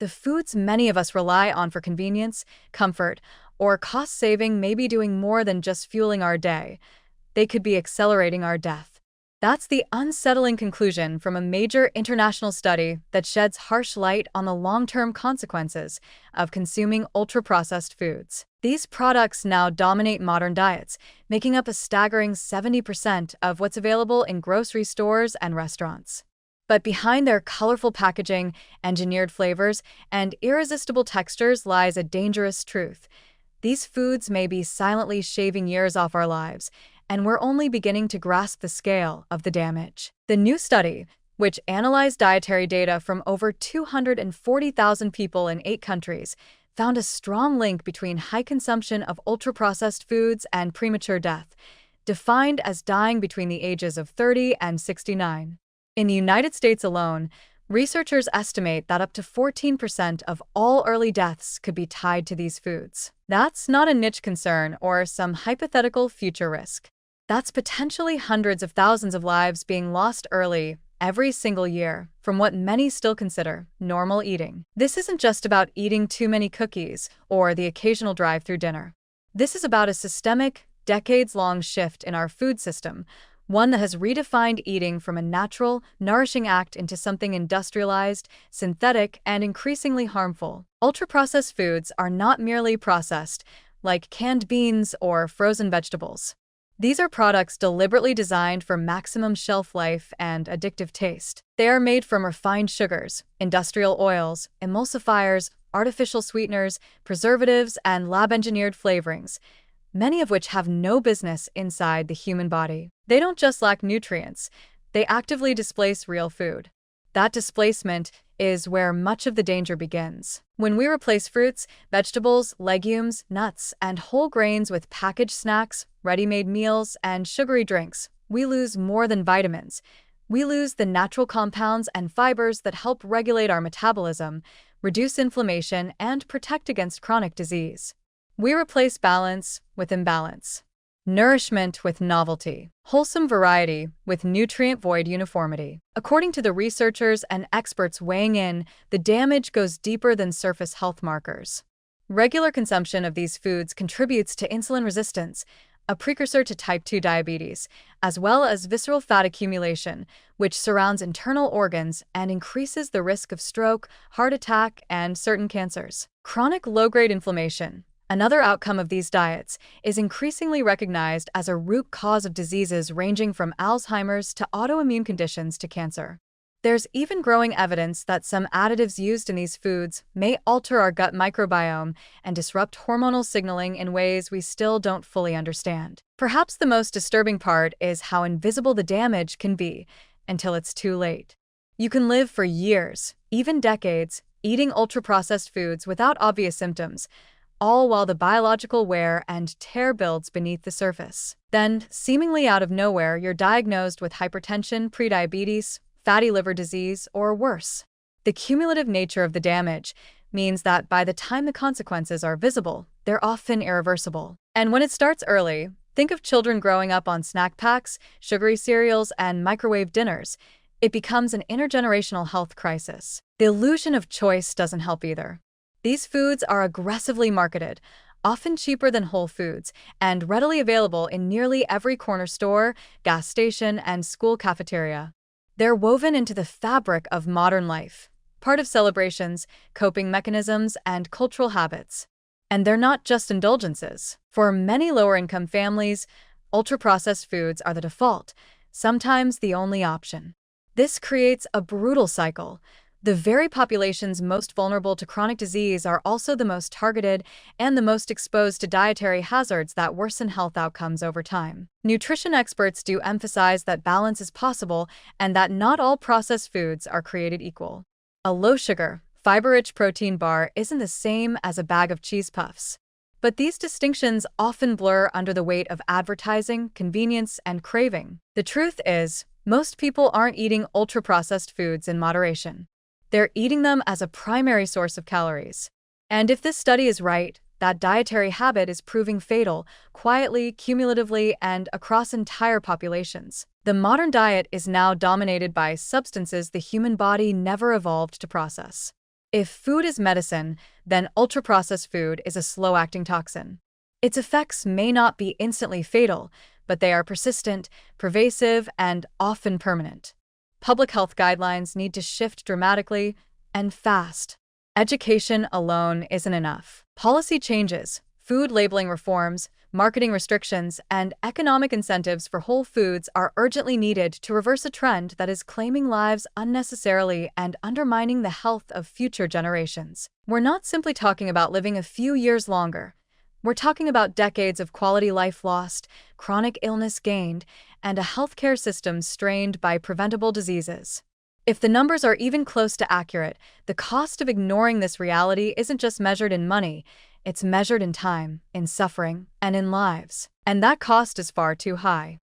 The foods many of us rely on for convenience, comfort, or cost saving may be doing more than just fueling our day. They could be accelerating our death. That's the unsettling conclusion from a major international study that sheds harsh light on the long-term consequences of consuming ultra-processed foods. These products now dominate modern diets, making up a staggering 70% of what's available in grocery stores and restaurants. But behind their colorful packaging, engineered flavors, and irresistible textures lies a dangerous truth. These foods may be silently shaving years off our lives, and we're only beginning to grasp the scale of the damage. The new study, which analyzed dietary data from over 240,000 people in 8 countries, found a strong link between high consumption of ultra-processed foods and premature death, defined as dying between the ages of 30 and 69. In the United States alone, researchers estimate that up to 14% of all early deaths could be tied to these foods. That's not a niche concern or some hypothetical future risk. That's potentially hundreds of thousands of lives being lost early every single year from what many still consider normal eating. This isn't just about eating too many cookies or the occasional drive-through dinner. This is about a systemic, decades-long shift in our food system, one that has redefined eating from a natural, nourishing act into something industrialized, synthetic, and increasingly harmful. Ultra-processed foods are not merely processed, like canned beans or frozen vegetables. These are products deliberately designed for maximum shelf life and addictive taste. They are made from refined sugars, industrial oils, emulsifiers, artificial sweeteners, preservatives, and lab-engineered flavorings, many of which have no business inside the human body. They don't just lack nutrients, they actively displace real food. That displacement is where much of the danger begins. When we replace fruits, vegetables, legumes, nuts, and whole grains with packaged snacks, ready-made meals, and sugary drinks, we lose more than vitamins. We lose the natural compounds and fibers that help regulate our metabolism, reduce inflammation, and protect against chronic disease. We replace balance with imbalance, nourishment with novelty, wholesome variety with nutrient-void uniformity. According to the researchers and experts weighing in, the damage goes deeper than surface health markers. Regular consumption of these foods contributes to insulin resistance, a precursor to type 2 diabetes, as well as visceral fat accumulation, which surrounds internal organs and increases the risk of stroke, heart attack, and certain cancers. Chronic low-grade inflammation, another outcome of these diets, is increasingly recognized as a root cause of diseases ranging from Alzheimer's to autoimmune conditions to cancer. There's even growing evidence that some additives used in these foods may alter our gut microbiome and disrupt hormonal signaling in ways we still don't fully understand. Perhaps the most disturbing part is how invisible the damage can be until it's too late. You can live for years, even decades, eating ultra-processed foods without obvious symptoms, all while the biological wear and tear builds beneath the surface. Then, seemingly out of nowhere, you're diagnosed with hypertension, prediabetes, fatty liver disease, or worse. The cumulative nature of the damage means that by the time the consequences are visible, they're often irreversible. And when it starts early, think of children growing up on snack packs, sugary cereals, and microwave dinners. It becomes an intergenerational health crisis. The illusion of choice doesn't help either. These foods are aggressively marketed, often cheaper than whole foods, and readily available in nearly every corner store, gas station, and school cafeteria. They're woven into the fabric of modern life, part of celebrations, coping mechanisms, and cultural habits. And they're not just indulgences. For many lower-income families, ultra-processed foods are the default, sometimes the only option. This creates a brutal cycle. The very populations most vulnerable to chronic disease are also the most targeted and the most exposed to dietary hazards that worsen health outcomes over time. Nutrition experts do emphasize that balance is possible and that not all processed foods are created equal. A low-sugar, fiber-rich protein bar isn't the same as a bag of cheese puffs. But these distinctions often blur under the weight of advertising, convenience, and craving. The truth is, most people aren't eating ultra-processed foods in moderation. They're eating them as a primary source of calories. And if this study is right, that dietary habit is proving fatal, quietly, cumulatively, and across entire populations. The modern diet is now dominated by substances the human body never evolved to process. If food is medicine, then ultra-processed food is a slow-acting toxin. Its effects may not be instantly fatal, but they are persistent, pervasive, and often permanent. Public health guidelines need to shift dramatically and fast. Education alone isn't enough. Policy changes, food labeling reforms, marketing restrictions, and economic incentives for whole foods are urgently needed to reverse a trend that is claiming lives unnecessarily and undermining the health of future generations. We're not simply talking about living a few years longer. We're talking about decades of quality life lost, chronic illness gained, and a healthcare system strained by preventable diseases. If the numbers are even close to accurate, the cost of ignoring this reality isn't just measured in money, it's measured in time, in suffering, and in lives. And that cost is far too high.